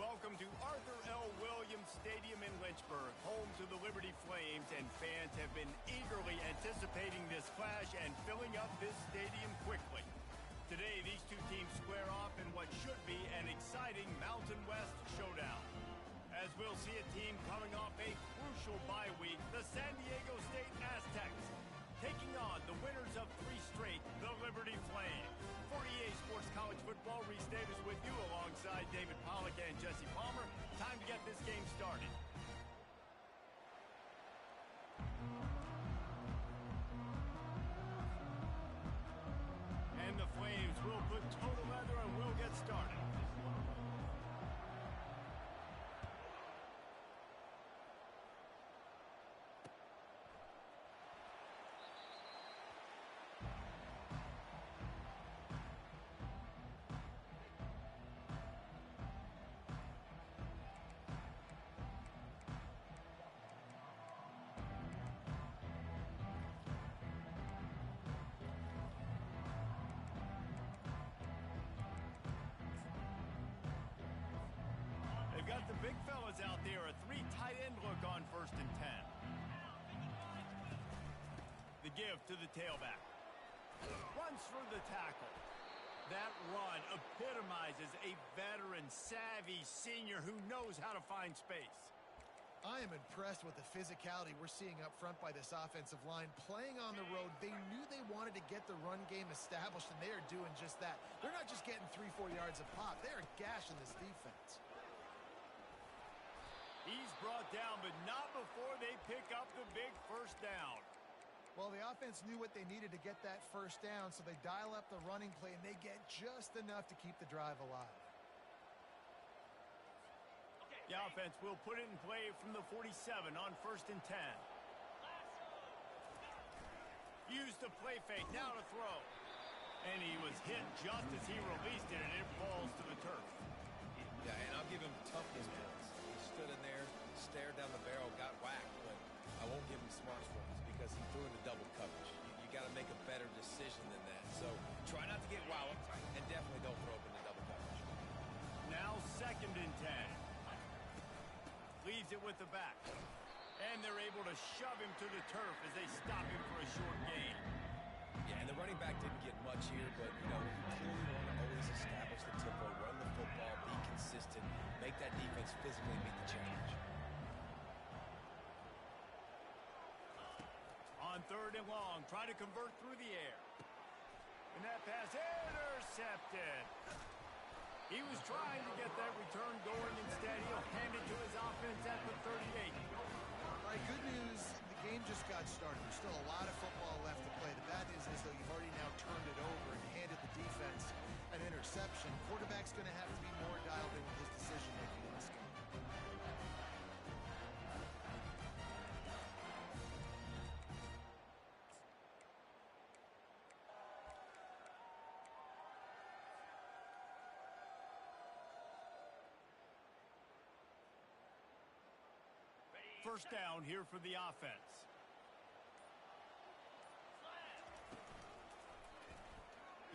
welcome to Arthur L. Williams Stadium in Lynchburg, home to the Liberty Flames, and fans have been eagerly anticipating this clash and filling up this stadium quickly. Today, these two teams square off in what should be an exciting Mountain West showdown. As we'll see a team coming off a crucial bye week, the San Diego State Aztecs, taking on the winners of 3 straight, the Liberty Flames. For EA Sports College Football, Reese Davis with you alongside David Pollack and Jesse Palmer. Time to get this game started. And the Flames will put total leather and we'll get started. Got the big fellas out there, a 3 tight end look on 1st and 10. The give to the tailback. Runs through the tackle. That run epitomizes a veteran, savvy senior who knows how to find space. I am impressed with the physicality we're seeing up front by this offensive line. Playing on the road, they knew they wanted to get the run game established, and they are doing just that. They're not just getting 3-4 yards a pop. They are gashing this defense. He's brought down, but not before they pick up the big first down. Well, the offense knew what they needed to get that first down, so they dial up the running play, and they get just enough to keep the drive alive. The offense will put it in play from the 47 on 1st and 10. Used the play fake, now to throw. And he was hit just as he released it, and it falls to the turf. Yeah, and I'll give him toughness points. Stood in there, stared down the barrel, got whacked, but I won't give him smarts points because he threw into double coverage. You got to make a better decision than that. So try not to get walloped, and definitely don't throw up into double coverage. Now 2nd and 10. Leaves it with the back. And they're able to shove him to the turf as they stop him for a short gain. Yeah, and the running back didn't get much here, but, you know, you clearly want to always establish the tempo, run the football, be consistent, make that defense physically meet the challenge. On 3rd and long, try to convert through the air. And that pass intercepted. He was trying to get that return going. Instead, he'll hand it to his offense at the 38. All right, good news. The game just got started. There's still a lot of football left to play. The bad news is, though, you've already now turned it over and handed the defense an interception. Quarterback's going to have to be more dialed in with his decision-making in this game. First down here for the offense.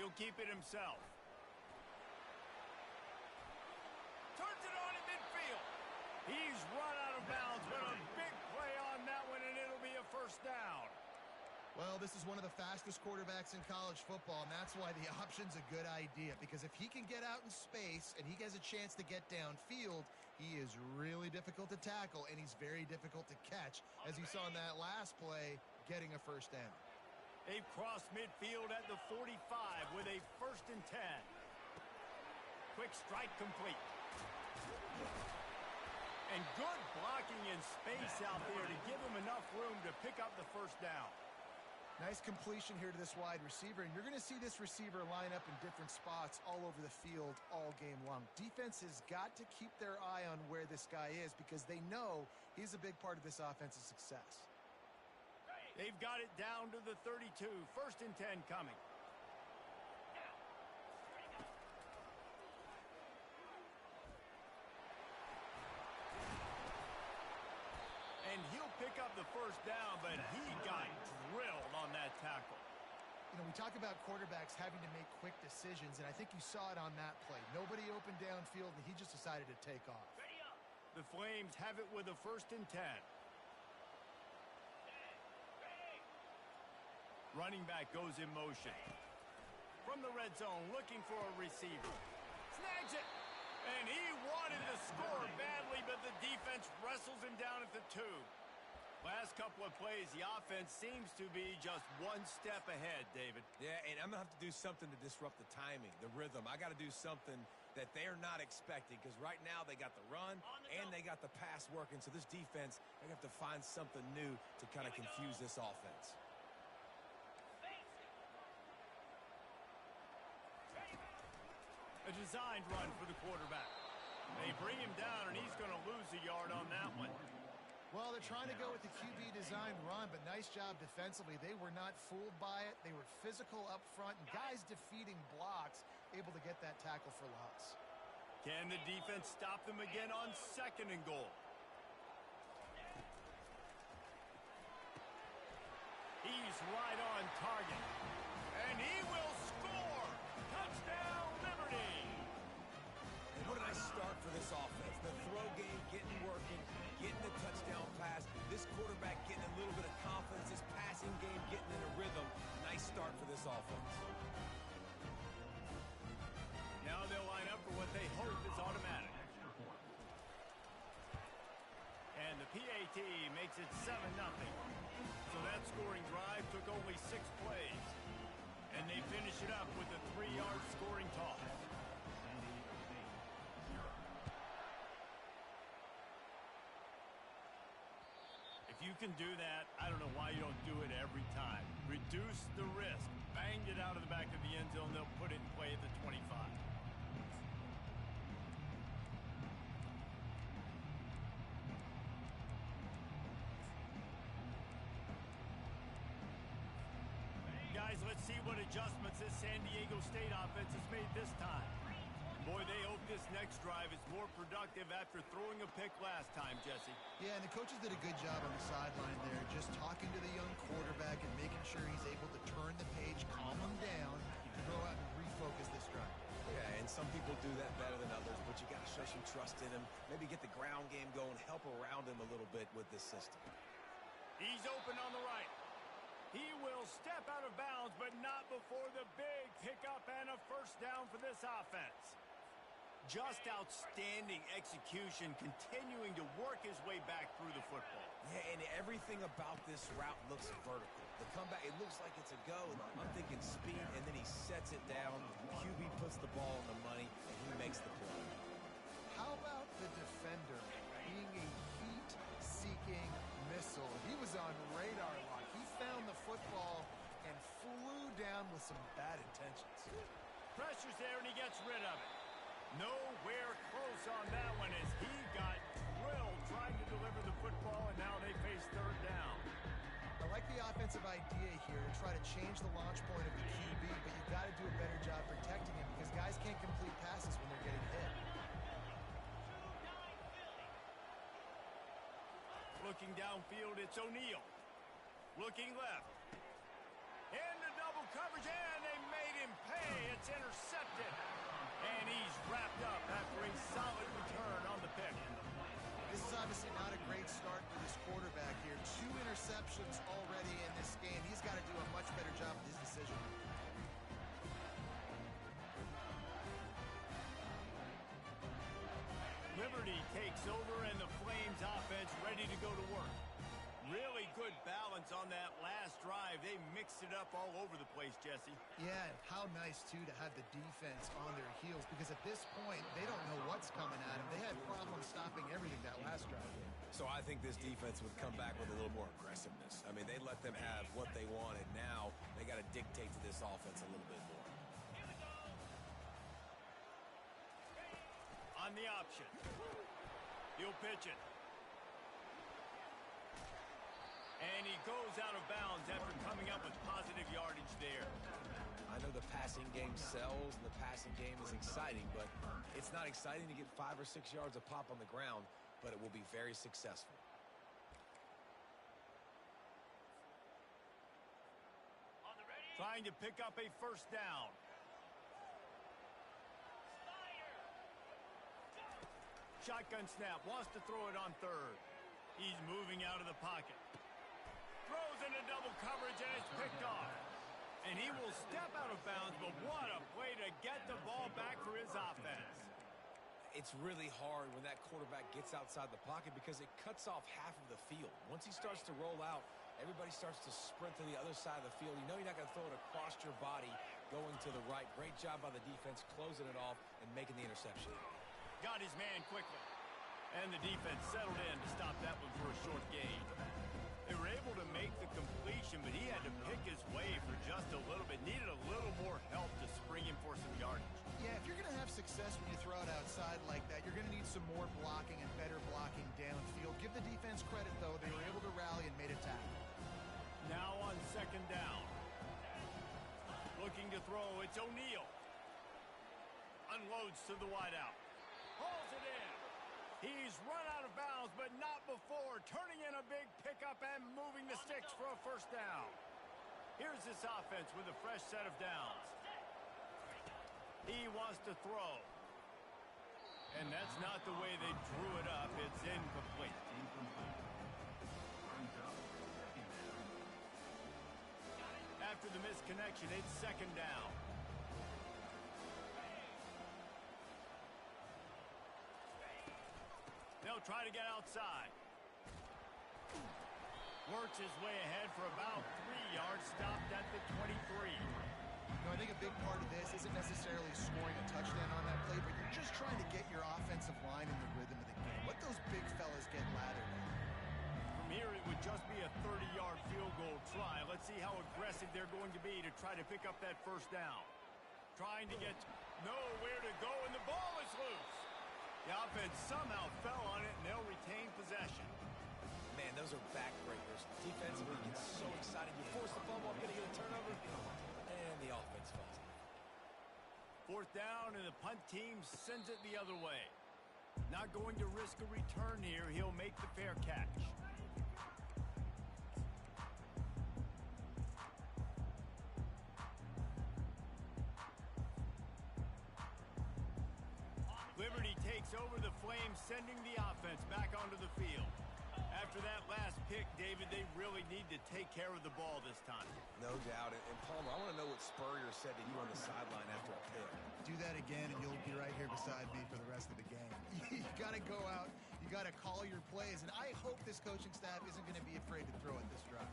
He'll keep it himself. Turns it on in midfield. He's run out of bounds, but a big play on that one, and it'll be a first down. Well, this is one of the fastest quarterbacks in college football, and that's why the option's a good idea, because if he can get out in space and he has a chance to get downfield, he is really difficult to tackle, and he's very difficult to catch, as you saw in that last play, getting a first down. They've crossed midfield at the 45 with a 1st and 10. Quick strike complete. And good blocking in space out there to give him enough room to pick up the first down. Nice completion here to this wide receiver, and you're going to see this receiver line up in different spots all over the field all game long. Defense has got to keep their eye on where this guy is because they know he's a big part of this offense's success. They've got it down to the 32. 1st and 10 coming. And he'll pick up the first down, but he got drilled on that tackle. You know, we talk about quarterbacks having to make quick decisions, and I think you saw it on that play. Nobody open downfield, and he just decided to take off. The Flames have it with a 1st and 10. Running back goes in motion. From the red zone, looking for a receiver. Snags it! And he wanted to score badly, but the defense wrestles him down at the 2. Last couple of plays, the offense seems to be just one step ahead, David. Yeah, and I'm going to have to do something to disrupt the timing, the rhythm. I got to do something that they're not expecting, because right now they got the run and they got the pass working. So this defense, they have to find something new to kind of confuse this offense. A designed run for the quarterback. They bring him down, and he's going to lose a yard on that one. Well, they're trying to go with the QB design run, but nice job defensively. They were not fooled by it. They were physical up front, and guys defeating blocks, able to get that tackle for loss. Can the defense stop them again on 2nd and goal? He's right on target. And he will score! Touchdown, Liberty! And what a nice start for this offense. The throw game getting working, getting the touchdown pass. This quarterback getting a little bit of confidence. This passing game getting in a rhythm. Nice start for this offense. Now they'll line up for what they hope is automatic. And the PAT makes it 7-0. So that scoring drive took only 6 plays. And they finish it up with a 3-yard scoring toss. If you can do that, I don't know why you don't do it every time. Reduce the risk. Banged it out of the back of the end zone. They'll put it in play at the 25. Guys, let's see what adjustments this San Diego State offense has made this time. Boy, they hope this next drive is more productive after throwing a pick last time, Jesse. Yeah, and the coaches did a good job on the sideline there, just talking to the young quarterback and making sure he's able to turn the page, calm him down, and go out and refocus this drive. Yeah, and some people do that better than others, but you got to show some trust in him. Maybe get the ground game going, help around him a little bit with this system. He's open on the right. He will step out of bounds, but not before the big pickup and a 1st down for this offense. Just outstanding execution, continuing to work his way back through the football. Yeah, and everything about this route looks vertical. The comeback, it looks like it's a go. I'm thinking speed, and then he sets it down. QB puts the ball on the money, and he makes the play. How about the defender being a heat-seeking missile? He was on radar lock. He found the football and flew down with some bad intentions. Pressure's there, and he gets rid of it. Nowhere close on that one as he got drilled trying to deliver the football, and now they face 3rd down. I like the offensive idea here to try to change the launch point of the QB, but you've got to do a better job protecting him because guys can't complete passes when they're getting hit. Looking downfield, it's O'Neal. Looking left. Into double coverage, and they made him pay. It's intercepted. And he's wrapped up after a solid return on the pick. This is obviously not a great start for this quarterback here. 2 interceptions already in this game. He's got to do a much better job with his decision. Liberty takes over, and the Flames offense ready to go to work. Really good balance on that last drive. They mixed it up all over the place, Jesse. Yeah, and how nice, too, to have the defense on their heels because at this point, they don't know what's coming at them. They had problems stopping everything that last drive. So I think this defense would come back with a little more aggressiveness. I mean, they let them have what they wanted. Now they got to dictate to this offense a little bit more. On the option. He'll pitch it. And he goes out of bounds after coming up with positive yardage there. I know the passing game sells and the passing game is exciting, but it's not exciting to get 5 or 6 yards of pop on the ground, but it will be very successful. On the ready, Trying to pick up a first down. Shotgun snap, wants to throw it on third. He's moving out of the pocket. Throws into double coverage, and it's picked off. And he will step out of bounds, but what a play to get the ball back for his offense. It's really hard when that quarterback gets outside the pocket because it cuts off half of the field. Once he starts to roll out, everybody starts to sprint to the other side of the field. You know you're not going to throw it across your body going to the right. Great job by the defense closing it off and making the interception. Got his man quickly. And the defense settled in to stop that one for a short gain. They were able to make the completion, but he had to pick his way for just a little bit. Needed a little more help to spring him for some yardage. Yeah, if you're going to have success when you throw it outside like that, you're going to need some more blocking and better blocking downfield. Give the defense credit, though. They were able to rally and made a tackle. Now on second down. Looking to throw, it's O'Neal. Unloads to the wideout. Hauls it in. He's run out of bounds, but not before. Turning in a big pickup and moving the sticks for a first down. Here's this offense with a fresh set of downs. He wants to throw. And that's not the way they drew it up. It's incomplete. After the misconnection, it's second down. They'll try to get outside. Works his way ahead for about 3 yards, stopped at the 23. No, I think a big part of this isn't necessarily scoring a touchdown on that play, but you're just trying to get your offensive line in the rhythm of the game. Let those big fellas get lathered in. From here, it would just be a 30-yard field goal try. Let's see how aggressive they're going to be to try to pick up that first down. Trying to get nowhere to go, and the ball is loose. The offense somehow fell on it, and they'll retain possession. Man, those are backbreakers. Defensively, you get so excited. You force the fumble, I'm going to get a turnover, and the offense falls off. Fourth down, and the punt team sends it the other way. Not going to risk a return here. He'll make the fair catch. Liberty takes over the Flames, sending the offense back onto the field. After that last pick, David, they really need to take care of the ball this time. No doubt. And Palmer, I want to know what Spurrier said to you on the sideline after a pick. Do that again, and you'll be right here beside me for the rest of the game. You got to go out. You got to call your plays, and I hope this coaching staff isn't going to be afraid to throw it this drive.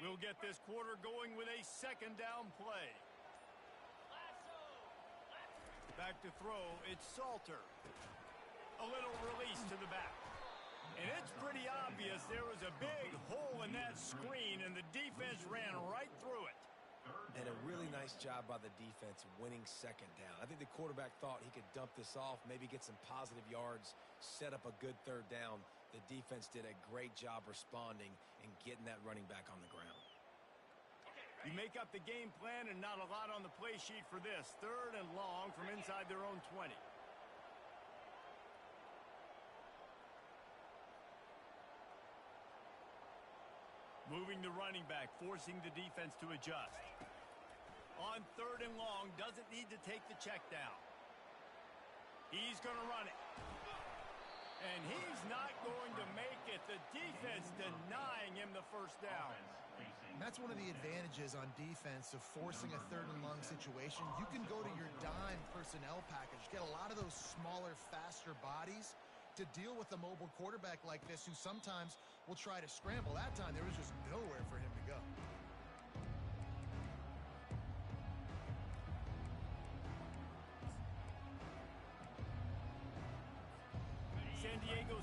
We'll get this quarter going with a second down play. Back to throw, it's Salter. A little release to the back. And it's pretty obvious there was a big hole in that screen, and the defense ran right through it. And a really nice job by the defense winning second down. I think the quarterback thought he could dump this off, maybe get some positive yards, set up a good third down. The defense did a great job responding and getting that running back on the ground. You make up the game plan and not a lot on the play sheet for this. Third and long from inside their own 20. Moving the running back, forcing the defense to adjust. On third and long, doesn't need to take the check down. He's going to run it. And he's not going to make it. The defense denying him the first down. And that's one of the advantages on defense of forcing a third and long situation. You can go to your dime personnel package, get a lot of those smaller, faster bodies to deal with a mobile quarterback like this who sometimes will try to scramble. That time there was just nowhere for him to go.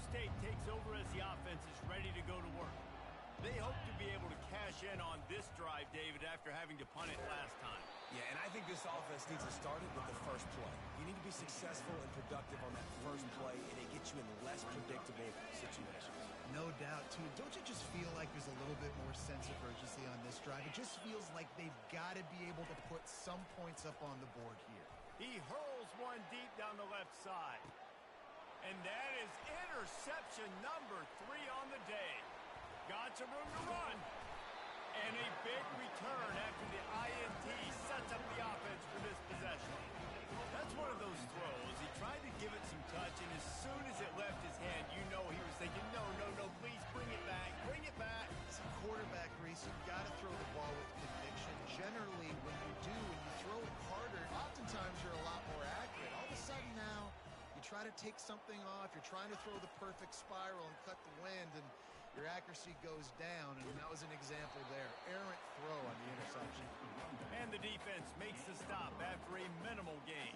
State takes over as the offense is ready to go to work. They hope to be able to cash in on this drive, David, after having to punt it last time. Yeah, and I think this offense needs to start it with the first play. You need to be successful and productive on that first play, and it gets you in less predictable situations. No doubt, too. Don't you just feel like there's a little bit more sense of urgency on this drive? It just feels like they've got to be able to put some points up on the board here. He hurls one deep down the left side. And that is interception number 3 on the day. Got some room to run. And a big return after the INT sets up the offense for this possession. That's one of those throws. He tried to give it some touch, and as soon as it left his hand, you know he was thinking, no, please bring it back, bring it back. As a quarterback, Reese, you've got to throw the ball with conviction. Generally, when you do, when you throw it harder, oftentimes you're a lot more accurate. All of a sudden now, you try to take something off, you're trying to throw the perfect spiral and cut the wind, and your accuracy goes down, and that was an example there. Errant throw on the interception. And the defense makes the stop after a minimal gain.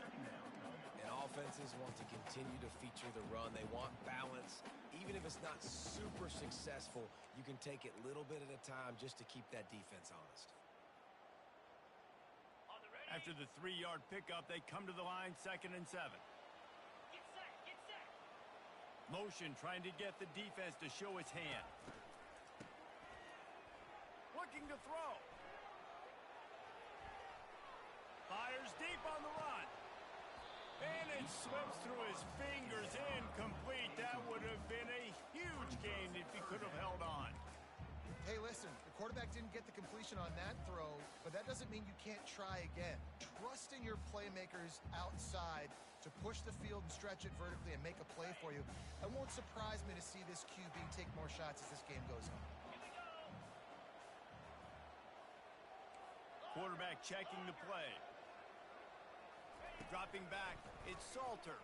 And offenses want to continue to feature the run. They want balance. Even if it's not super successful, you can take it little bit at a time just to keep that defense honest. After the 3-yard pickup, they come to the line 2nd and 7. Motion trying to get the defense to show its hand. Looking to throw. Fires deep on the run. And it slips through his fingers. Incomplete. That would have been a huge gain if he could have held on. Hey, listen, the quarterback didn't get the completion on that throw, but that doesn't mean you can't try again. Trust in your playmakers outside to push the field and stretch it vertically and make a play for you. It won't surprise me to see this QB take more shots as this game goes on. Quarterback checking the play. Dropping back, it's Salter.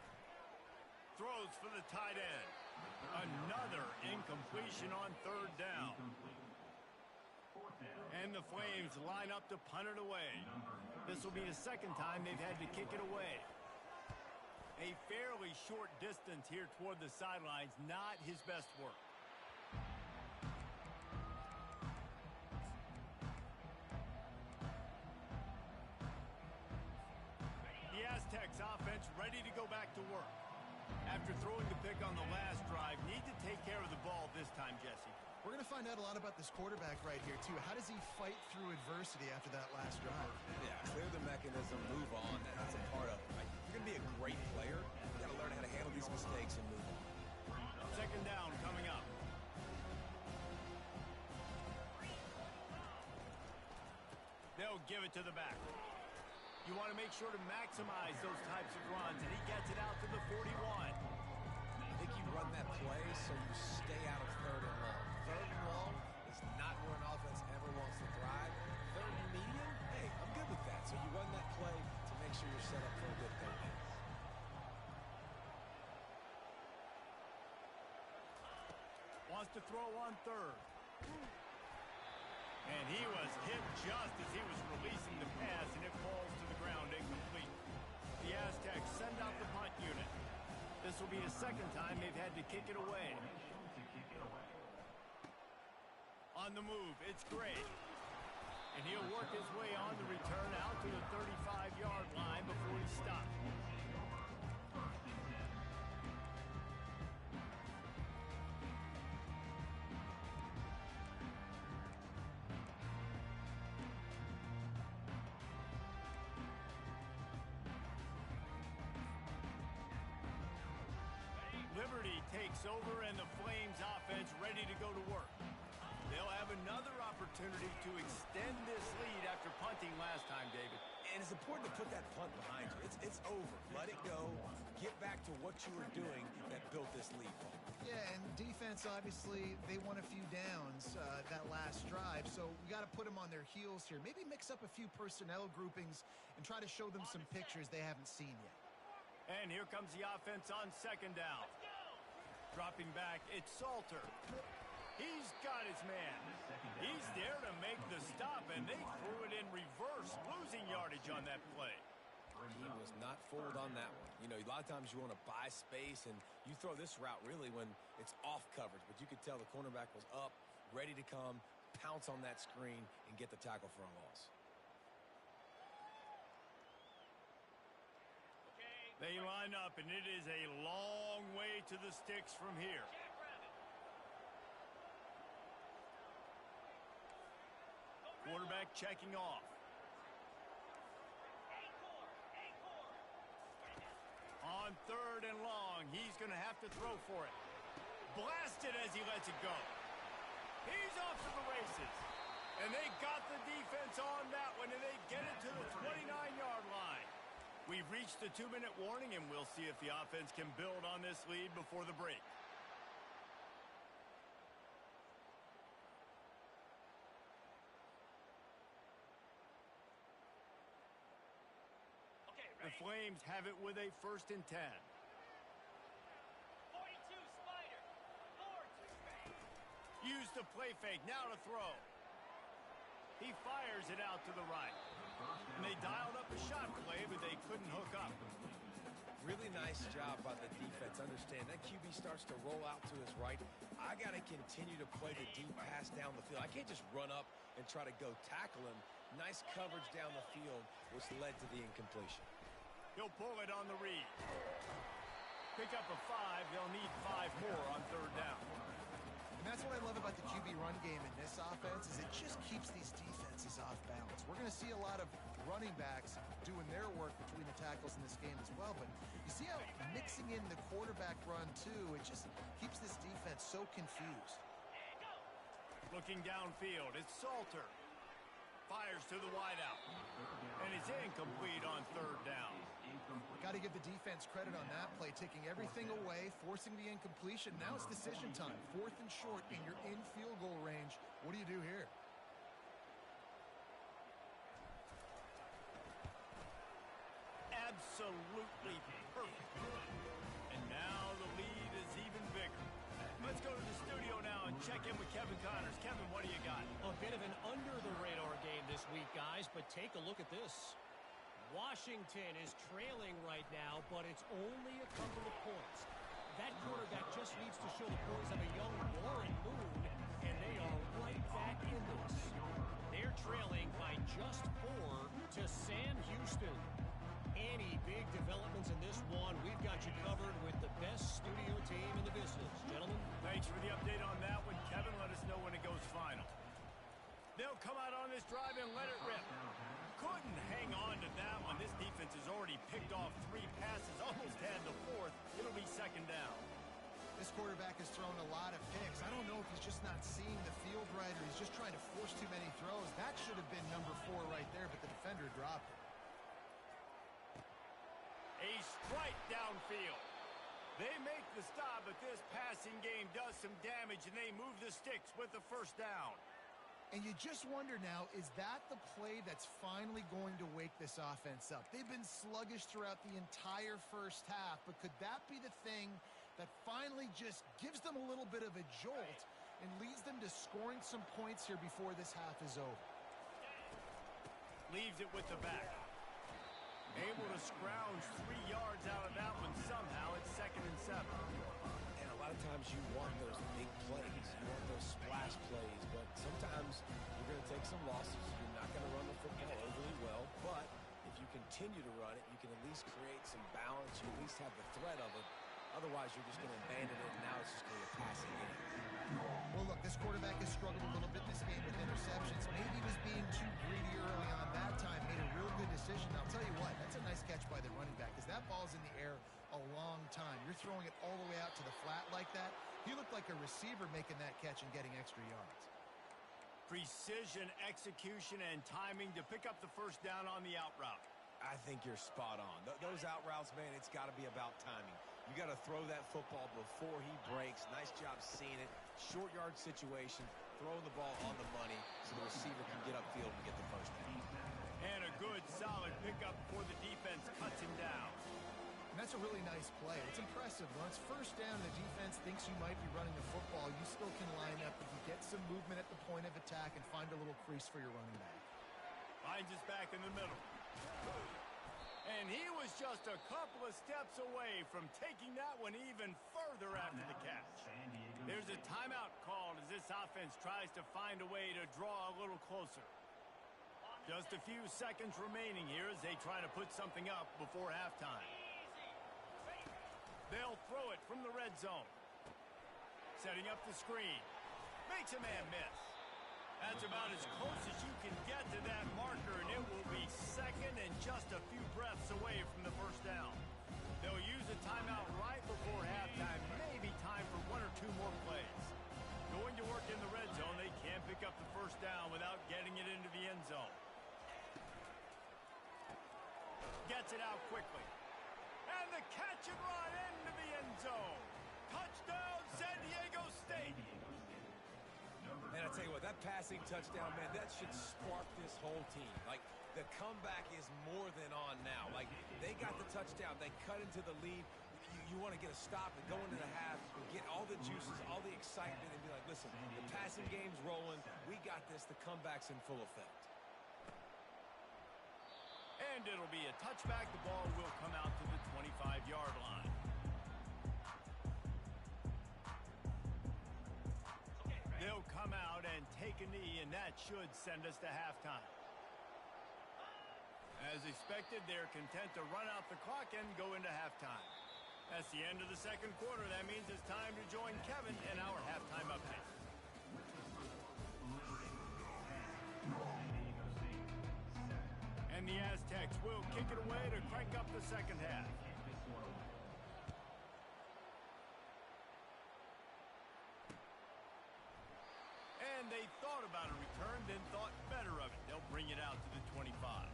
Throws for the tight end. Another incompletion on 3rd down. And the Flames line up to punt it away. This will be the 2nd time they've had to kick it away. A fairly short distance here toward the sidelines, not his best work. The Aztecs offense ready to go back to work. After throwing the pick on the last drive, need to take care of the ball this time, Jesse. We're going to find out a lot about this quarterback right here, too. How does he fight through adversity after that last drive? Yeah, clear the mechanism, move on. That's a part of it. Right? If you're going to be a great player, you got to learn how to handle these mistakes and move on. 2nd down coming up. They'll give it to the back. You want to make sure to maximize those types of runs, and he gets it out to the 41. I think you run that play so you stay out of 3rd and long. 3rd and long is not where an offense ever wants to thrive. 3rd and medium, hey, I'm good with that. So you run that play to make sure you're set up for a good 3rd down. Wants to throw on 3rd. And he was hit just as he was releasing the pass, and it falls to the ground incomplete. The Aztecs send out the punt unit. This will be the 2nd time they've had to kick it away. On the move, it's Gray. And he'll work his way on the return out to the 35-yard line before he stops. Liberty takes over, and the Flames offense ready to go to work. They'll have another opportunity to extend this lead after punting last time, David. And it's important to put that punt behind you. It's over. Let it go. Get back to what you were doing that built this lead. Yeah, and defense, obviously, they won a few downs that last drive, so we got to put them on their heels here. Maybe mix up a few personnel groupings and try to show them some pictures they haven't seen yet. And here comes the offense on 2nd down. Dropping back, it's Salter. He's got his man. He's there to make the stop, and they threw it in reverse, losing yardage on that play. He was not fooled on that one. You know, a lot of times you want to buy space, and you throw this route really when it's off coverage. But you could tell the cornerback was up, ready to come, pounce on that screen, and get the tackle for a loss. They line up, and it is a long way to the sticks from here. Quarterback checking off. On 3rd and long, he's going to have to throw for it. Blasted as he lets it go. He's off to the races. And they got the defense on that one, and they get it to the 29-yard line. We've reached the 2-minute warning, and we'll see if the offense can build on this lead before the break. The Flames have it with a 1st and 10. 42 Spider. Use the play fake. Now to throw. He fires it out to the right. And they dialed up a shot play, but they couldn't hook up. Really nice job by the defense. Understand, that QB starts to roll out to his right. I got to continue to play the deep pass down the field. I can't just run up and try to go tackle him. Nice coverage down the field, which led to the incompletion. He'll pull it on the read. Pick up a 5. They'll need 5 more on 3rd down. And that's what I love about the QB run game in this offense is it just keeps these defenses off balance. We're going to see a lot of running backs doing their work between the tackles in this game as well. But you see how mixing in the quarterback run, too, it just keeps this defense so confused. Looking downfield, it's Salter. Fires to the wideout. And it's incomplete on 3rd down. Got to give the defense credit on that play, taking everything away, forcing the incompletion. Now it's decision time. 4th and short, and you're in field goal range. What do you do here? Absolutely perfect. And now the lead is even bigger. Let's go to the studio now and check in with Kevin Connors. Kevin, what do you got? A bit of an under-the-radar game this week, guys, but take a look at this. Washington is trailing right now, but it's only a couple of points. That quarterback just needs to show the poise of a young Warren Moon, and they are right back in this. They're trailing by just 4 to Sam Houston. Any big developments in this one, we've got you covered with the best studio team in the business. Gentlemen. Thanks for the update on that one, Kevin. Let us know when it goes final. They'll come out on this drive and let it rip. Couldn't hang on to that one. This defense has already picked off 3 passes, almost had the 4th. It'll be 2nd down. This quarterback has thrown a lot of picks. I don't know if he's just not seeing the field right or he's just trying to force too many throws. That should have been number 4 right there, but the defender dropped it. A strike downfield. They make the stop, but this passing game does some damage, and they move the sticks with the 1st down. And you just wonder now, is that the play that's finally going to wake this offense up? They've been sluggish throughout the entire 1st half, but could that be the thing that finally just gives them a little bit of a jolt and leads them to scoring some points here before this half is over? Leaves it with the back. Able to scrounge 3 yards out of that one somehow. It's 2nd and 7. And a lot of times you want those big plays. You want those splash plays. But sometimes you're going to take some losses. You're not going to run the football overly well. But if you continue to run it, you can at least create some balance. You at least have the threat of it. Otherwise, you're just going to abandon it, and now it's just going to be a passing game. Well, look, this quarterback has struggled a little bit this game with interceptions. Maybe he was being too greedy early on that time. Made a real good decision. I'll tell you what, that's a nice catch by the running back because that ball's in the air a long time. You're throwing it all the way out to the flat like that. He looked like a receiver making that catch and getting extra yards. Precision, execution, and timing to pick up the 1st down on the out route. I think you're spot on. Those out routes, man, it's got to be about timing. You got to throw that football before he breaks. Nice job seeing it. Short yard situation, throwing the ball on the money so the receiver can get upfield and get the 1st down. And a good, solid pickup before the defense cuts him down. And that's a really nice play. It's impressive. When it's 1st down and the defense thinks you might be running the football, you still can line up if you get some movement at the point of attack and find a little crease for your running back. Finds his back in the middle. And he was just a couple of steps away from taking that one even further after the catch. There's a timeout called as this offense tries to find a way to draw a little closer. Just a few seconds remaining here as they try to put something up before halftime. They'll throw it from the red zone. Setting up the screen. Makes a man miss. That's about as close as you can get to that marker, and it will be second and just a few breaths away from the first down. They'll use a timeout right before halftime, maybe time for one or two more plays. Going to work in the red zone, they can't pick up the first down without getting it into the end zone. Gets it out quickly. And the catch and run into the end zone. Touchdown, San Diego State. And I tell you what, that passing touchdown, man, that should spark this whole team. Like, the comeback is more than on now. Like, they got the touchdown. They cut into the lead. You want to get a stop and go into the half, get all the juices, all the excitement, and be like, listen, the passing game's rolling. We got this. The comeback's in full effect. And it'll be a touchback. The ball will come out to the 25-yard line. They'll come out and take a knee, and that should send us to halftime. As expected, they're content to run out the clock and go into halftime. That's the end of the second quarter. That means it's time to join Kevin in our halftime update. And the Aztecs will kick it away to crank up the second half. And they thought about a return, then thought better of it. They'll bring it out to the 25.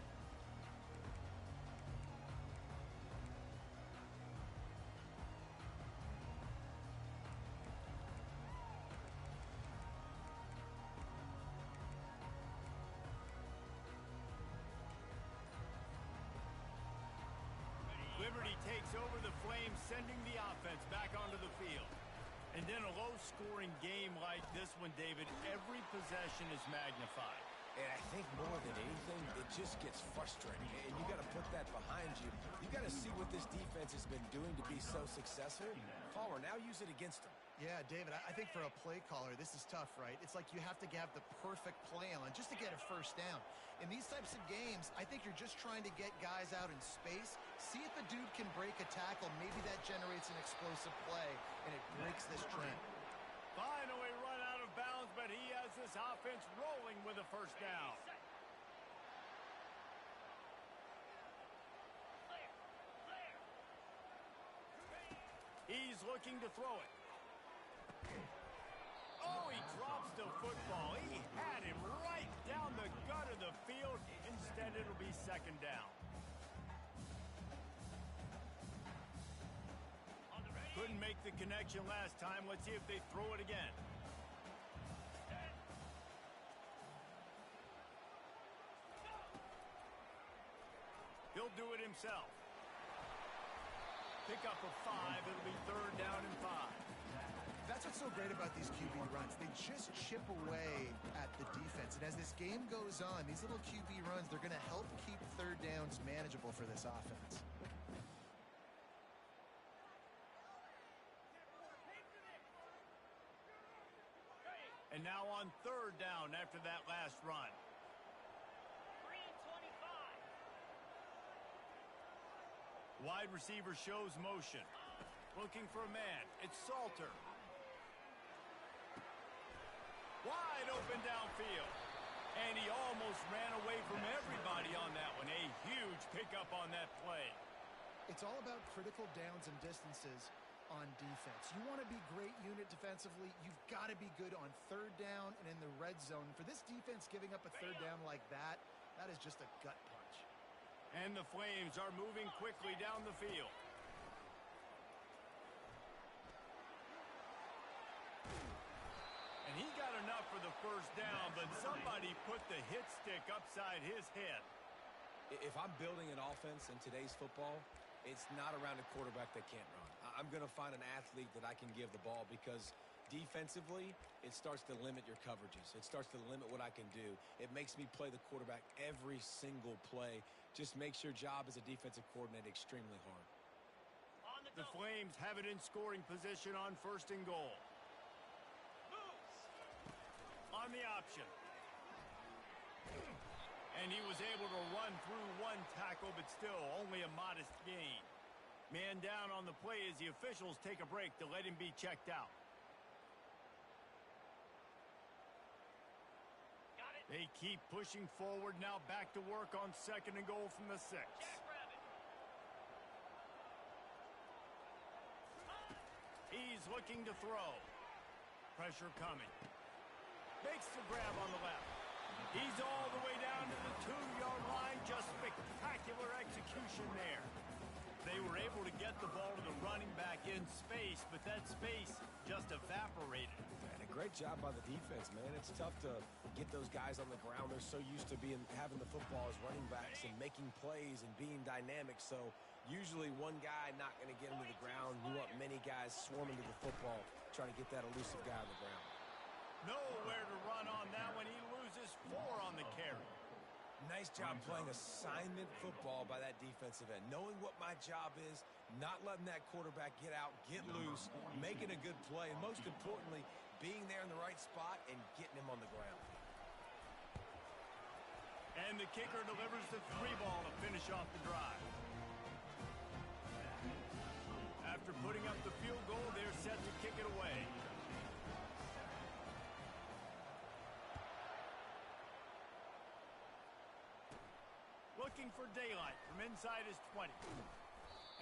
Liberty takes over the Flames, sending the offense back onto the field. And then a low-scoring game like this one, David, every possession is magnified. And I think more than anything, it just gets frustrating. And you got to put that behind you. You got to see what this defense has been doing to be so successful. Caller, now use it against them. Yeah, David, I think for a play caller, this is tough, right? It's like you have to have the perfect play on just to get a first down. In these types of games, I think you're just trying to get guys out in space, see if the dude can break a tackle. Maybe that generates an explosive play, and it breaks this trend. Finally run out of bounds, but he has this offense rolling with a first down. He's looking to throw it. Oh, he drops the football. He had him right down the gut of the field. Instead, it'll be second down. Couldn't make the connection last time. Let's see if they throw it again. He'll do it himself. Pick up a 5. It'll be third down and 5. That's what's so great about these QB runs. They just chip away at the defense. And as this game goes on, these little QB runs, they're going to help keep third downs manageable for this offense. And now on third down after that last run. Wide receiver shows motion. Looking for a man. It's Salter. Wide open downfield. And he almost ran away from everybody on that one. A huge pickup on that play. It's all about critical downs and distances on defense. You want to be great unit defensively. You've got to be good on third down and in the red zone. For this defense giving up a third down like that, that is just a gut punch. And the Flames are moving quickly down the field. And he got enough for the first down, but somebody put the hit stick upside his head. If I'm building an offense in today's football, it's not around a quarterback that can't run. I'm going to find an athlete that I can give the ball because Defensively, it starts to limit your coverages. It starts to limit what I can do. It makes me play the quarterback every single play. Just makes your job as a defensive coordinator extremely hard. The Flames have it in scoring position on 1st and goal. On the option. And he was able to run through one tackle, but still only a modest gain. Man down on the play as the officials take a break to let him be checked out. They keep pushing forward, now back to work on 2nd and goal from the 6. He's looking to throw. Pressure coming. Makes the grab on the left. He's all the way down to the 2-yard line. Just spectacular execution there. They were able to get the ball to the running back in space, but that space just evaporated. And a great job by the defense, man. It's tough to get those guys on the ground. They're so used to having the football as running backs and making plays and being dynamic. So usually one guy not going to get him to the ground. You want many guys swarming to the football, trying to get that elusive guy on the ground. Nowhere to run on that one. He loses 4 on the carry. Nice job playing assignment football by that defensive end. Knowing what my job is, not letting that quarterback get out, get loose, making a good play, and most importantly, being there in the right spot and getting him on the ground. And the kicker delivers the 3 ball to finish off the drive. After putting up the field goal, they're set to kick it away. Looking for daylight from inside his 20.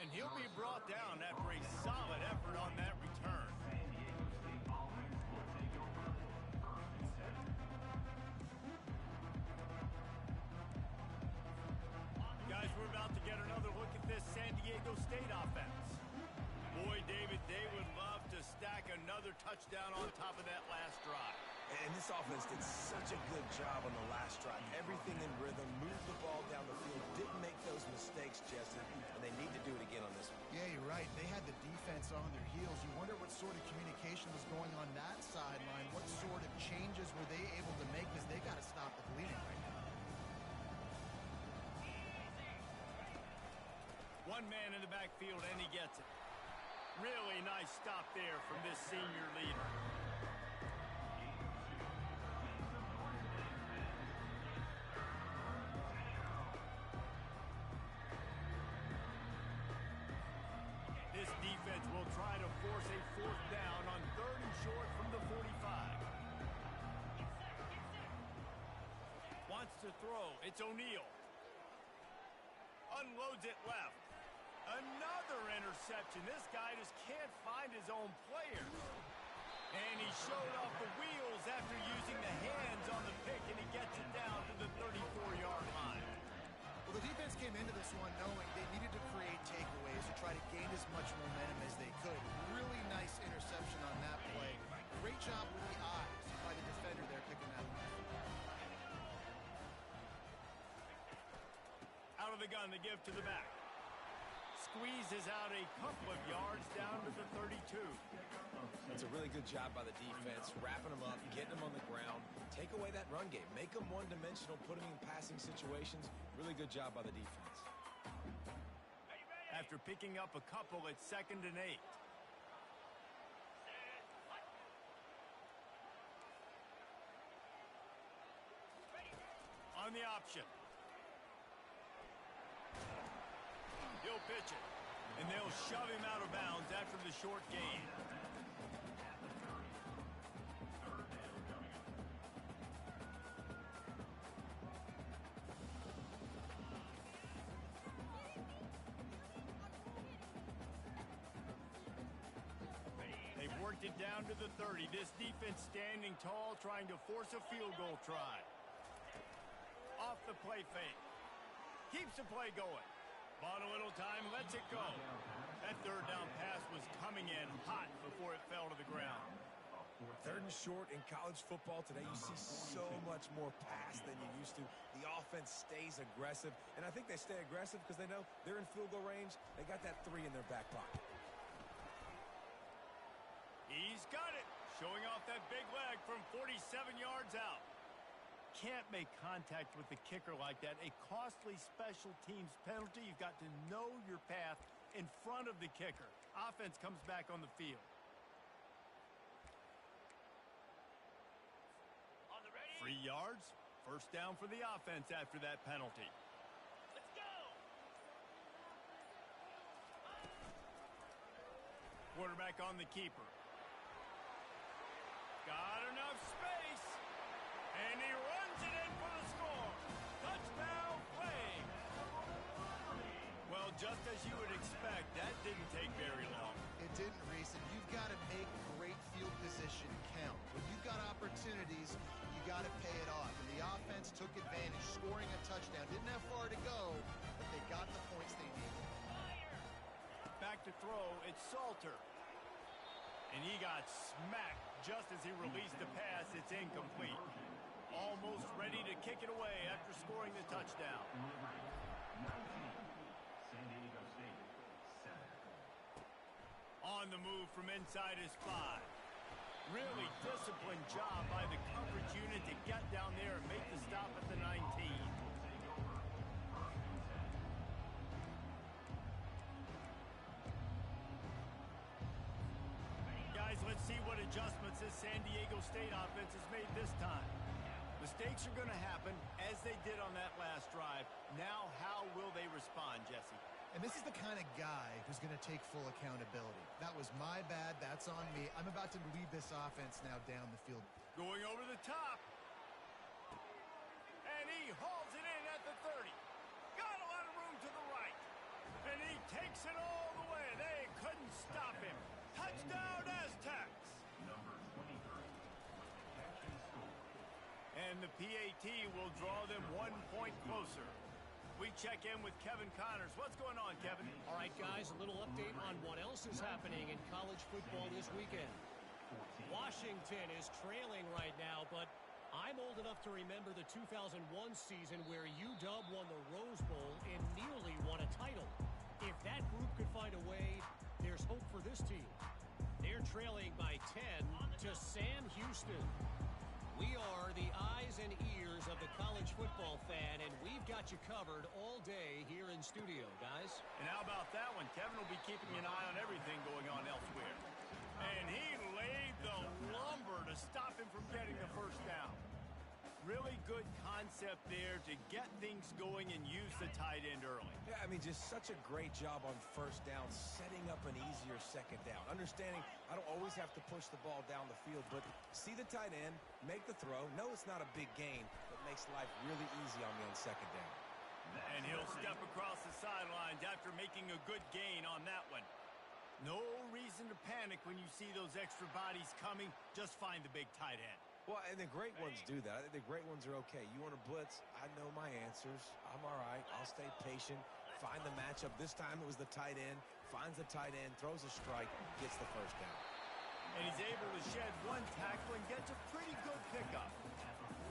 And he'll be brought down after a solid effort on that return. Guys, we're about to get another look at this San Diego State offense. Boy, David, they would love to stack another touchdown on top of that last drive. And this offense did such a good job on the last drive. Everything in rhythm, moved the ball down the field, didn't make those mistakes, Jesse, and they need to do it again on this one. Yeah, you're right. They had the defense on their heels. You wonder what sort of communication was going on that sideline. What sort of changes were they able to make, because they got to stop the bleeding right now. One man in the backfield, and he gets it. Really nice stop there from this senior leader. This defense will try to force a 4th down on 3rd and short from the 45. Wants to throw. It's O'Neal. Unloads it left. Another interception. This guy just can't find his own players. And he showed off the wheels after using the hands on the pick, and he gets it down to the 34-yard line. Well, the defense came into this one knowing they needed to create takeaways to try to gain as much momentum as they could. Really nice interception on that play. Great job with the eyes by the defender there picking that one. Out of the gun, the give to the back. Squeezes out a couple of yards down to the 32. It's a really good job by the defense, wrapping them up, getting them on the ground. Take away that run game. Make them one-dimensional, put them in passing situations. Really good job by the defense. After picking up a couple at 2nd and 8. On the option. He'll pitch it, and they'll shove him out of bounds after the short gain. They've worked it down to the 30. This defense standing tall, trying to force a field goal try. Off the play fake. Keeps the play going. Bought a little time, lets it go. That 3rd down pass was coming in hot before it fell to the ground. 3rd and short in college football today, you see so much more pass than you used to. The offense stays aggressive, and I think they stay aggressive because they know they're in field goal range. They got that 3 in their back pocket. He's got it. Showing off that big leg from 47 yards out. Can't make contact with the kicker like that. A costly special teams penalty. You've got to know your path in front of the kicker. Offense comes back on the field. 3 yards. First down for the offense after that penalty. Let's go! Quarterback on the keeper. Got enough space. And he runs it in for the score. Touchdown Flames. Well, just as you would expect, that didn't take very long. It didn't, Reese, and you've got to make great field position count. When you've got opportunities, you got to pay it off. And the offense took advantage, scoring a touchdown. Didn't have far to go, but they got the points they needed. Back to throw, it's Salter. And he got smacked just as he released the pass. It's incomplete. Almost ready to kick it away after scoring the touchdown. On the move from inside his 5. Really disciplined job by the coverage unit to get down there and make the stop at the 19. Guys, let's see what adjustments this San Diego State offense has made this time. Mistakes are going to happen as they did on that last drive. Now, how will they respond, Jesse? And this is the kind of guy who's going to take full accountability. That was my bad. That's on me. I'm about to lead this offense now down the field. Going over the top. And he hauls it in at the 30. Got a lot of room to the right. And he takes it all the way. They couldn't stop him. Touchdown Aztecs. And the PAT will draw them 1 point closer. We check in with Kevin Connors. What's going on, Kevin? All right, guys, a little update on what else is happening in college football this weekend. Washington is trailing right now, but I'm old enough to remember the 2001 season where UW won the Rose Bowl and nearly won a title. If that group could find a way, there's hope for this team. They're trailing by 10 to Sam Houston. We are the eyes and ears of the college football fan, and we've got you covered all day here in studio, guys. And how about that one? Kevin will be keeping an eye on everything going on elsewhere. And he laid the lumber to stop him from getting the first down. Really good concept there to get things going and use the tight end early. Yeah, I mean, just such a great job on first down, setting up an easier second down. Understanding I don't always have to push the ball down the field, but see the tight end, make the throw. No, it's not a big gain, but makes life really easy on me on second down. And he'll step across the sidelines after making a good gain on that one. No reason to panic when you see those extra bodies coming. Just find the big tight end. Well, and the great ones do that. I think the great ones are okay. You want to blitz? I know my answers. I'm all right. I'll stay patient. Find the matchup. This time it was the tight end. Finds the tight end, throws a strike, gets the first down. And he's able to shed one tackle and gets a pretty good pickup.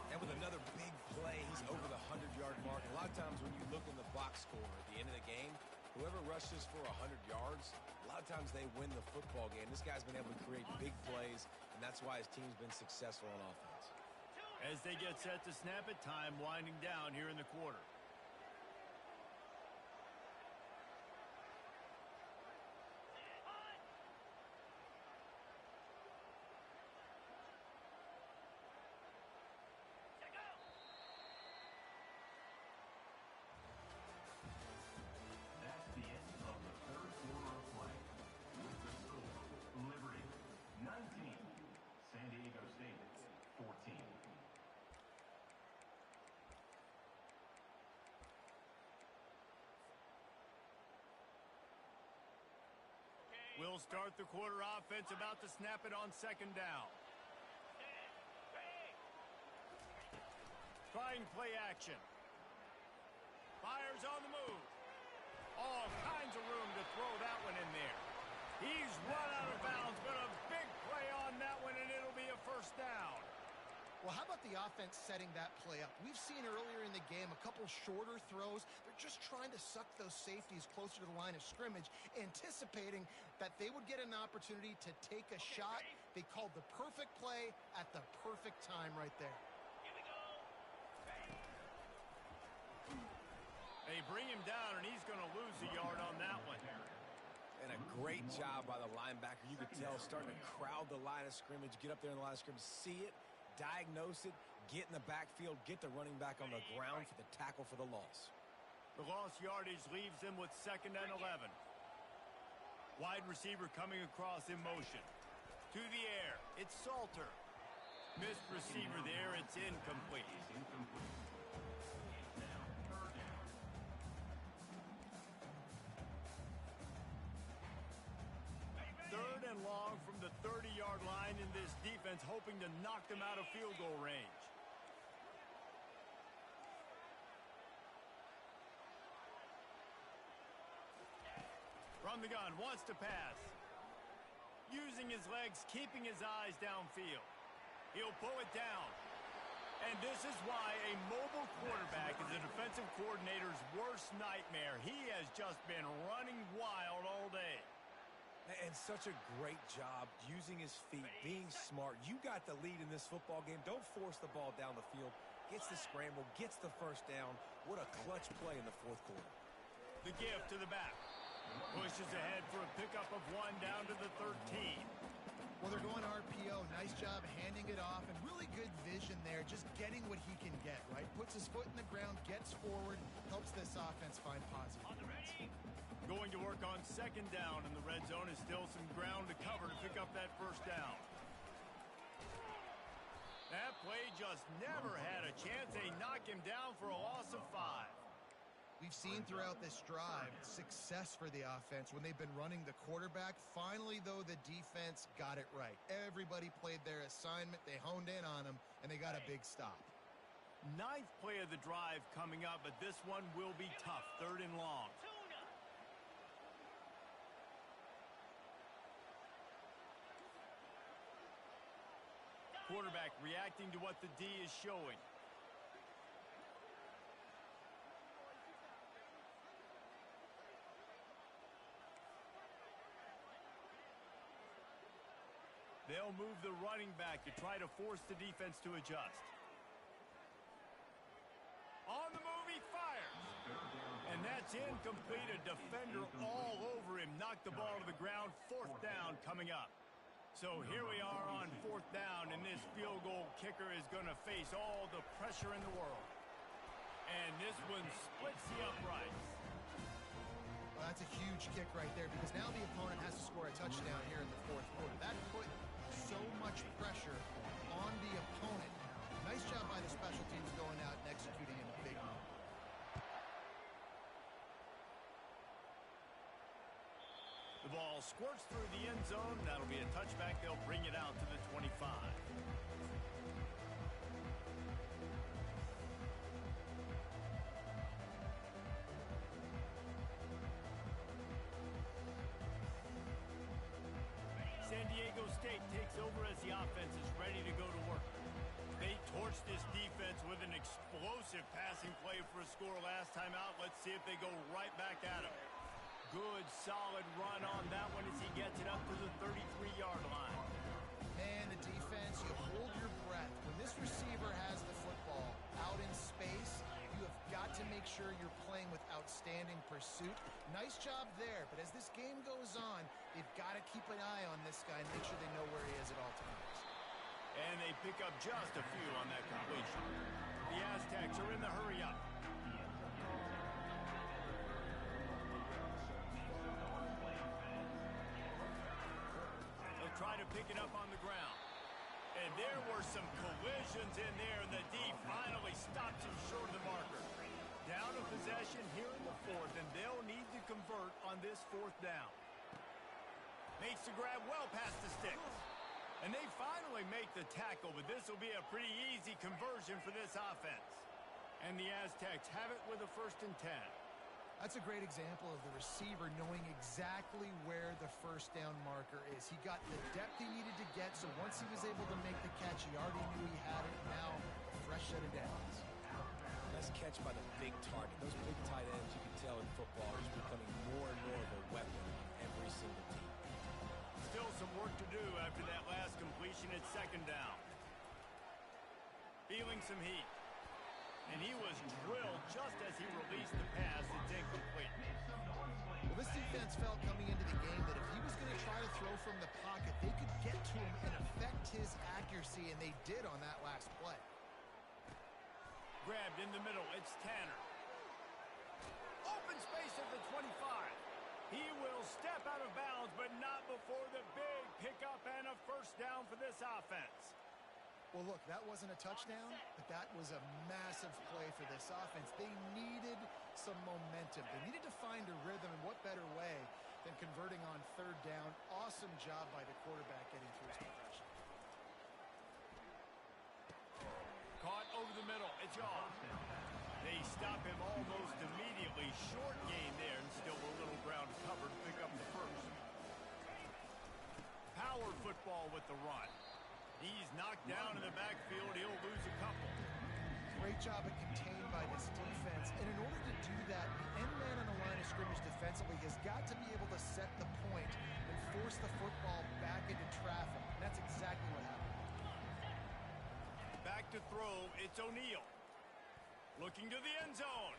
And with another big play, he's over the 100-yard mark. A lot of times when you look in the box score at the end of the game, whoever rushes for 100 yards, a lot of times they win the football game. This guy's been able to create big plays, and that's why his team's been successful on offense. As they get set to snap it, time winding down here in the quarter. We'll start the quarter offense, about to snap it on second down. Trying play action. Fires on the move. All kinds of room to throw that one in there. He's run out of bounds, but a big play on that one, and it'll be a first down. Well, how about the offense setting that play up? We've seen earlier in the game a couple shorter throws. They're just trying to suck those safeties closer to the line of scrimmage, anticipating that they would get an opportunity to take a shot They called the perfect play at the perfect time right there. They bring him down, and he's going to lose a yard on that one. And a great job by the linebacker. You could tell starting to crowd the line of scrimmage, get up there in the line of scrimmage, see it, diagnose it, get in the backfield, get the running back on the ground for the tackle for the loss. The lost yardage leaves them with 2nd and 11. Wide receiver coming across in motion. To the air, it's Salter. Missed receiver there, it's incomplete. Third and long from the 30-yard line, in this defense hoping to knock them out of field goal range. From the gun, wants to pass. Using his legs, keeping his eyes downfield. He'll pull it down. And this is why a mobile quarterback is a defensive coordinator's worst nightmare. He has just been running wild all day. And such a great job using his feet, being smart. You got the lead in this football game. Don't force the ball down the field. Gets the scramble, gets the first down. What a clutch play in the 4th quarter. The gift to the back. Pushes ahead for a pickup of 1 down to the 13. Well, they're going RPO. Nice job handing it off, and really good vision there, just getting what he can get, right? Puts his foot in the ground, gets forward, helps this offense find positive points. Going to work on 2nd down, and the red zone is still some ground to cover to pick up that first down. That play just never had a chance. They knock him down for a loss of 5. We've seen throughout this drive success for the offense when they've been running the quarterback. Finally, though, the defense got it right. Everybody played their assignment. They honed in on him, and they got a big stop. 9th play of the drive coming up, but this one will be tough. 3rd and long. Quarterback reacting to what the D is showing. They'll move the running back to try to force the defense to adjust. On the move, he fires. And that's incomplete. A defender all over him. Knocked the ball to the ground. 4th down coming up. So here we are on 4th down, and this field goal kicker is going to face all the pressure in the world. And this one splits the uprights. Well, that's a huge kick right there, because now the opponent has to score a touchdown here in the 4th quarter. That put so much pressure on the opponent. Nice job by the special teams going out and executing in a big moment. The ball squirts through the end zone. That'll be a touchback. They'll bring it out to the 25. San Diego State takes over as the offense is ready to go to work. They torched this defense with an explosive passing play for a score last time out. Let's see if they go right back at him. Good, solid run on that one as he gets it up to the 33-yard line. Man, the defense, you hold your breath. When this receiver has the football out in space, you have got to make sure you're playing with outstanding pursuit. Nice job there, but as this game goes on, they've got to keep an eye on this guy and make sure they know where he is at all times. And they pick up just a few on that completion. The Aztecs are in the hurry up. They'll try to pick it up on the ground. And there were some collisions in there, and the D finally stops him short of the marker. Down a possession here in the 4th, and they'll need to convert on this 4th down. Makes the grab well past the sticks. And they finally make the tackle, but this will be a pretty easy conversion for this offense. And the Aztecs have it with a 1st and 10. That's a great example of the receiver knowing exactly where the first down marker is. He got the depth he needed to get, so once he was able to make the catch, he already knew he had it. Now, a fresh set of downs. Nice catch by the big target. Those big tight ends, you can tell in football, is becoming more and more of a weapon on every single team. still some work to do after that last completion at second down. Feeling some heat. And he was drilled just as he released the pass. It's incomplete. Well, this defense felt coming into the game that if he was going to try to throw from the pocket, they could get to him and affect his accuracy, and they did on that last play. Grabbed in the middle. It's Tanner. Open space at the 25. He will step out of bounds, but not before the big pickup and a first down for this offense. Well, look, that wasn't a touchdown, but that was a massive play for this offense. They needed some momentum. They needed to find a rhythm, and what better way than converting on third down. Awesome job by the quarterback getting through his progression. Caught over the middle. It's off. They stop him almost immediately. Short gain there, and still a little ground covered. Pick up the first. Power football with the run. He's knocked down in the backfield. He'll lose a couple. Great job at contained by this defense. And in order to do that, the end man on the line of scrimmage defensively has got to be able to set the point and force the football back into traffic. And that's exactly what happened. Back to throw. It's O'Neal. Looking to the end zone.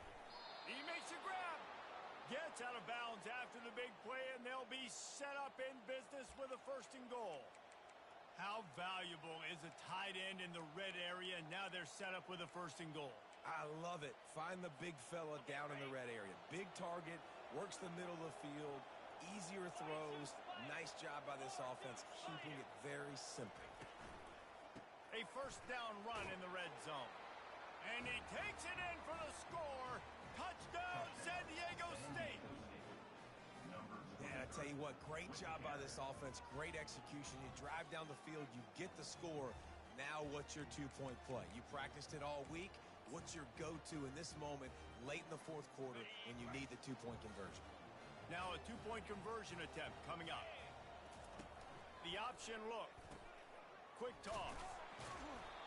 He makes a grab. Gets out of bounds after the big play, and they'll be set up in business with a first and goal. How valuable is a tight end in the red area, and now they're set up with a first and goal. I love it. Find the big fella down in the red area. Big target, works the middle of the field, easier throws. Nice job by this offense, keeping it very simple. A first down run in the red zone. And he takes it in for the score. Touchdown, San Diego State. Yeah, I tell you what, great job by this offense. Great execution. You drive down the field, you get the score. Now what's your two-point play? You practiced it all week. What's your go-to in this moment late in the fourth quarter when you need the two-point conversion? Now a two-point conversion attempt coming up. The option look. Quick toss.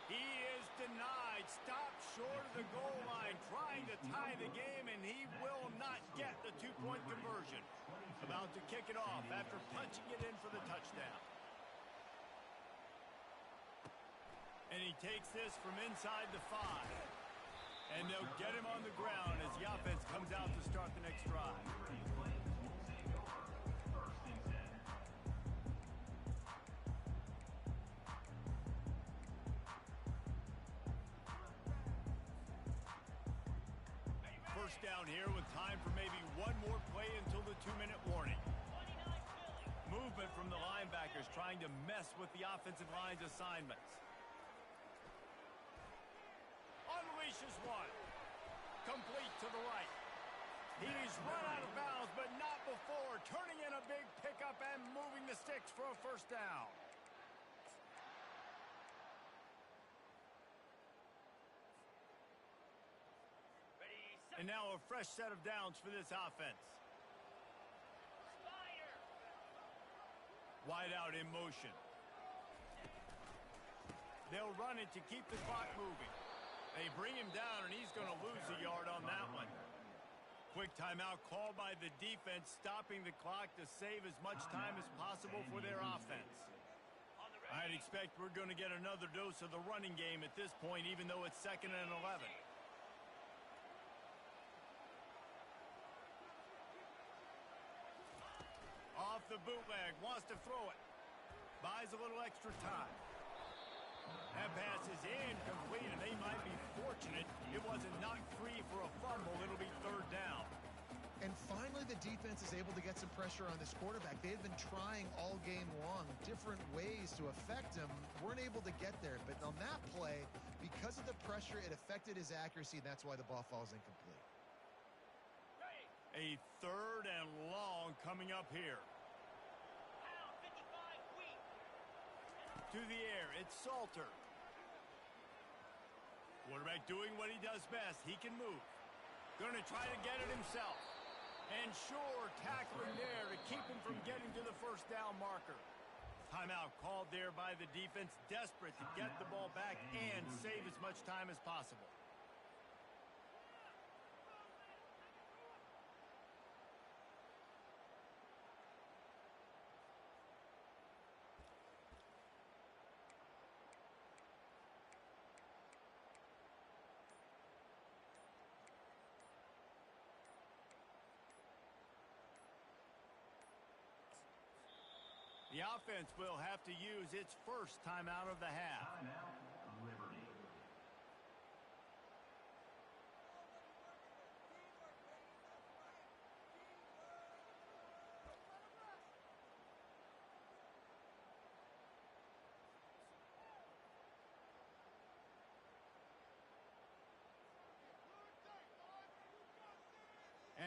He is denied. Stopped short of the goal line, trying to tie the game, and he will not get the two-point conversion. About to kick it off after punching it in for the touchdown. And he takes this from inside the 5. And they'll get him on the ground as the offense comes out to start the next drive. First down here with time for maybe one more play until the 2-minute warning. Movement from the linebackers trying to mess with the offensive line's assignments. Unleashes one. Complete to the right. He's run out of bounds, but not before turning in a big pickup and moving the sticks for a first down. And now a fresh set of downs for this offense. Wide out in motion. They'll run it to keep the clock moving. They bring him down, and he's going to lose a yard on that one. Quick timeout called by the defense, stopping the clock to save as much time as possible for their offense. I'd expect we're going to get another dose of the running game at this point, even though it's 2nd and 11. Off the bootleg, wants to throw it. Buys a little extra time. That pass is incomplete, and they might be fortunate it wasn't knocked free for a fumble. It'll be 3rd down. And finally, the defense is able to get some pressure on this quarterback. They had been trying all game long different ways to affect him. Weren't able to get there. But on that play, because of the pressure, it affected his accuracy, and that's why the ball falls incomplete. A 3rd and long coming up here. To the air, it's Salter. Quarterback doing what he does best. He can move. Going to try to get it himself. And sure, tackling there to keep him from getting to the first down marker. Timeout called there by the defense, desperate to get the ball back and save as much time as possible. The offense will have to use its first timeout of the half. Timeout, Liberty.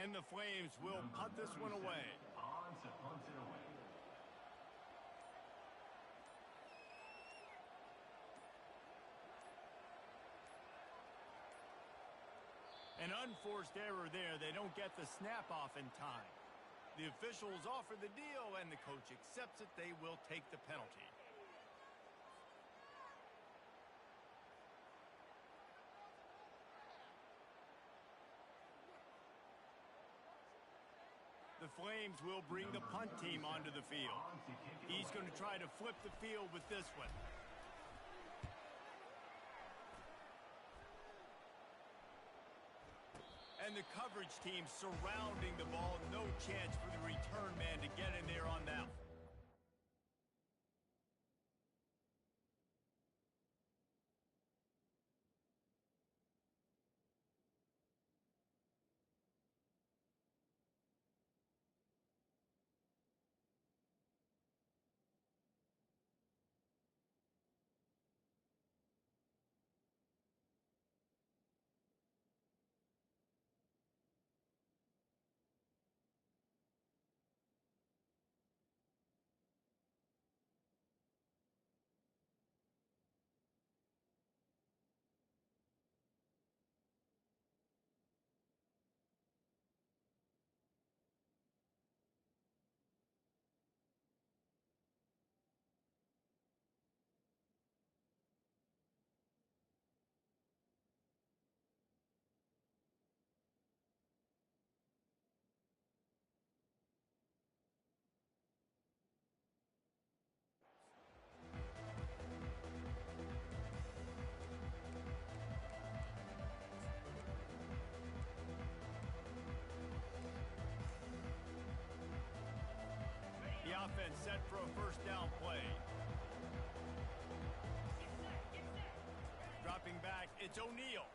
And the Flames will punt this one away. On to punt it away. An unforced error there. They don't get the snap off in time. The officials offer the deal, and the coach accepts it. They will take the penalty. The Flames will bring the punt team onto the field. He's going to try to flip the field with this one. And the coverage team surrounding the ball. No chance for the return man to get in there on that one. The offense set for a first down play. Dropping back, it's O'Neal.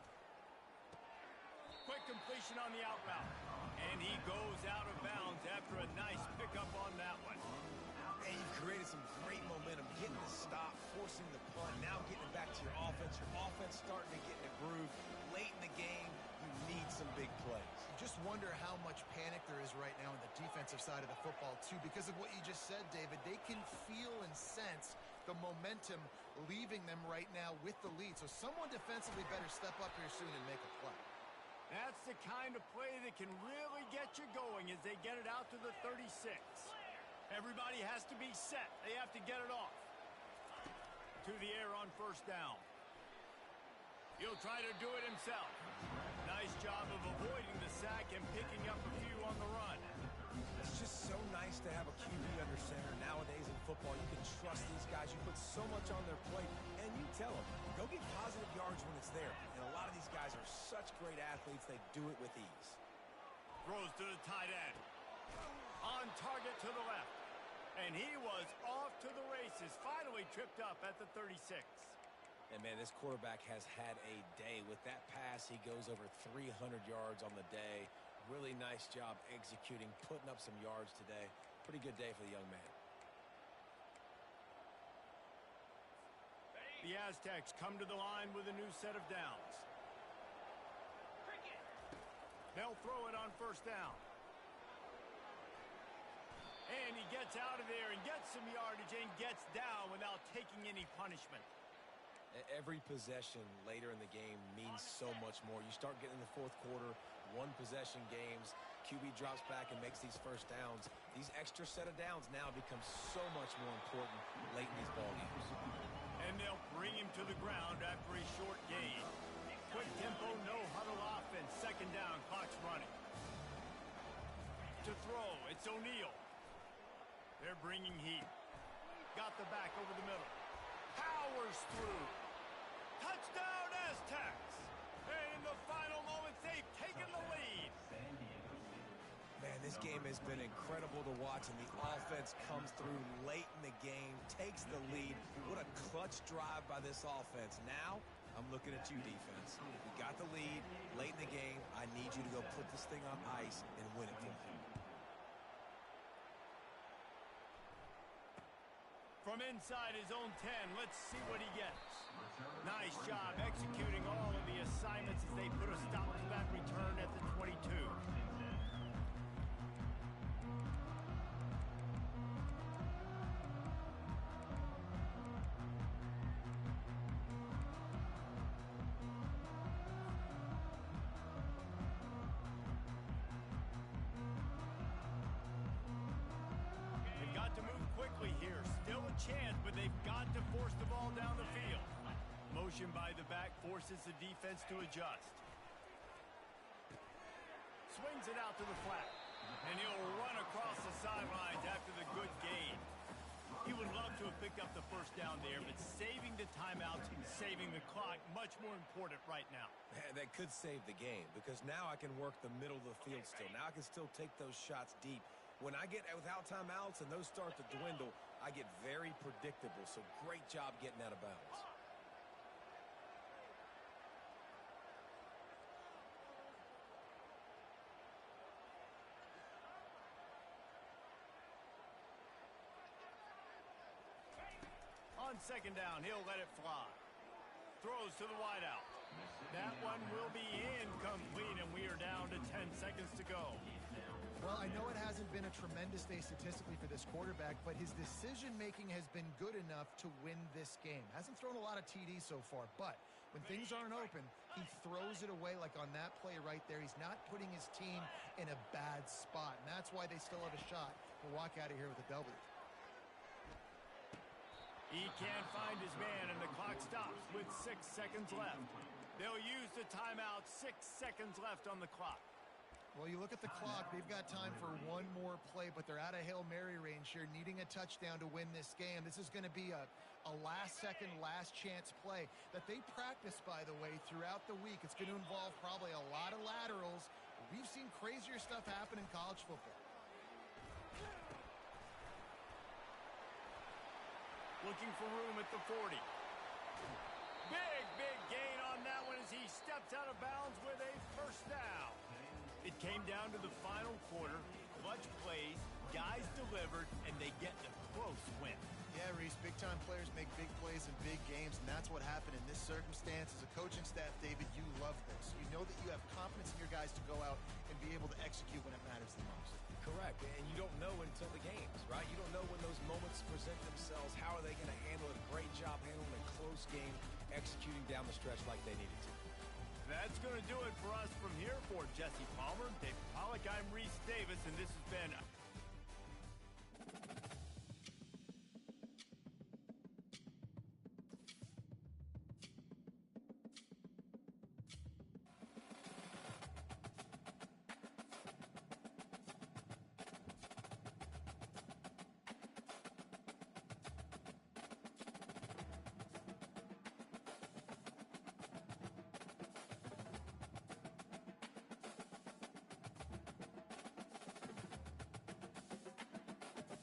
Quick completion on the out route. And he goes out of bounds after a nice pickup on that one. And you've created some great momentum, getting the stop, forcing the punt, now getting it back to your offense. Your offense starting to get in a groove. Late in the game, you need some big plays. Just wonder how much panic there is right now on the defensive side of the football, too, because of what you just said, David. They can feel and sense the momentum leaving them right now with the lead. So someone defensively better step up here soon and make a play. That's the kind of play that can really get you going as they get it out to the 36. Everybody has to be set. They have to get it off. To the air on first down. He'll try to do it himself. Nice job of avoiding the sack and picking up a few on the run. It's just so nice to have a QB under center. Nowadays in football, you can trust these guys. You put so much on their plate, and you tell them, go get positive yards when it's there. And a lot of these guys are such great athletes, they do it with ease. Throws to the tight end. On target to the left. And he was off to the races. Finally tripped up at the 36. And, man, this quarterback has had a day. With that pass, he goes over 300 yards on the day. Really nice job executing, putting up some yards today. Pretty good day for the young man. The Aztecs come to the line with a new set of downs. They'll throw it on first down. And he gets out of there and gets some yardage and gets down without taking any punishment. Every possession later in the game means so much more. You start getting in the fourth quarter, one-possession games, QB drops back and makes these first downs. These extra set of downs now become so much more important late in these ball games. And they'll bring him to the ground after a short gain. Quick tempo, no huddle offense. Second down, clock's running. To throw, it's O'Neal. They're bringing heat. Got the back over the middle. Powers through. Touchdown, Aztecs! And in the final moments, they've taken the lead. Man, this This game has been incredible to watch, and the offense comes through late in the game, takes the lead. What a clutch drive by this offense. Now, I'm looking at you, defense. You got the lead late in the game. I need you to go put this thing on ice and win it for me. From inside his own 10, let's see what he gets. Nice job executing all of the assignments as they put a stop to that return at the 22. They've got to move quickly here. Still a chance, but they've got to force the ball down the field. Motion by the back forces the defense to adjust. Swings it out to the flat. And he'll run across the sidelines after the good gain. He would love to have picked up the first down there, but saving the timeouts and saving the clock, much more important right now. That could save the game, because now I can work the middle of the field still. Now I can still take those shots deep. When I get without timeouts and those start to dwindle, I get very predictable. So great job getting out of bounds. On second down, he'll let it fly. Throws to the wideout. That one will be incomplete, and we are down to 10 seconds to go. Well, I know it hasn't been a tremendous day statistically for this quarterback, but his decision-making has been good enough to win this game. Hasn't thrown a lot of TDs so far, but when things aren't open, he throws it away like on that play right there. He's not putting his team in a bad spot, and that's why they still have a shot to walk out of here with a W. He can't find his man, and the clock stops with 6 seconds left. They'll use the timeout. 6 seconds left on the clock. Well, you look at the clock, they've got time for one more play, but they're out of Hail Mary range here, needing a touchdown to win this game. This is going to be a last-second, last-chance play that they practice, by the way, throughout the week. It's going to involve probably a lot of laterals. We've seen crazier stuff happen in college football. Looking for room at the 40. Big gain on that one as he steps out of bounds with a first down. It came down to the final quarter. Clutch plays, guys delivered, and they get a close win. Yeah, Reese, big-time players make big plays in big games, and that's what happened in this circumstance. As a coaching staff, David, you love this. You know that you have confidence in your guys to go out and be able to execute when it matters the most. Correct, and you don't know until the games, right? You don't know when those moments present themselves. How are they going to handle it? Great job handling a close game, executing down the stretch like they needed to. That's going to do it for us from here. For Jesse Palmer, Dave Pollack, I'm Reese Davis, and this has been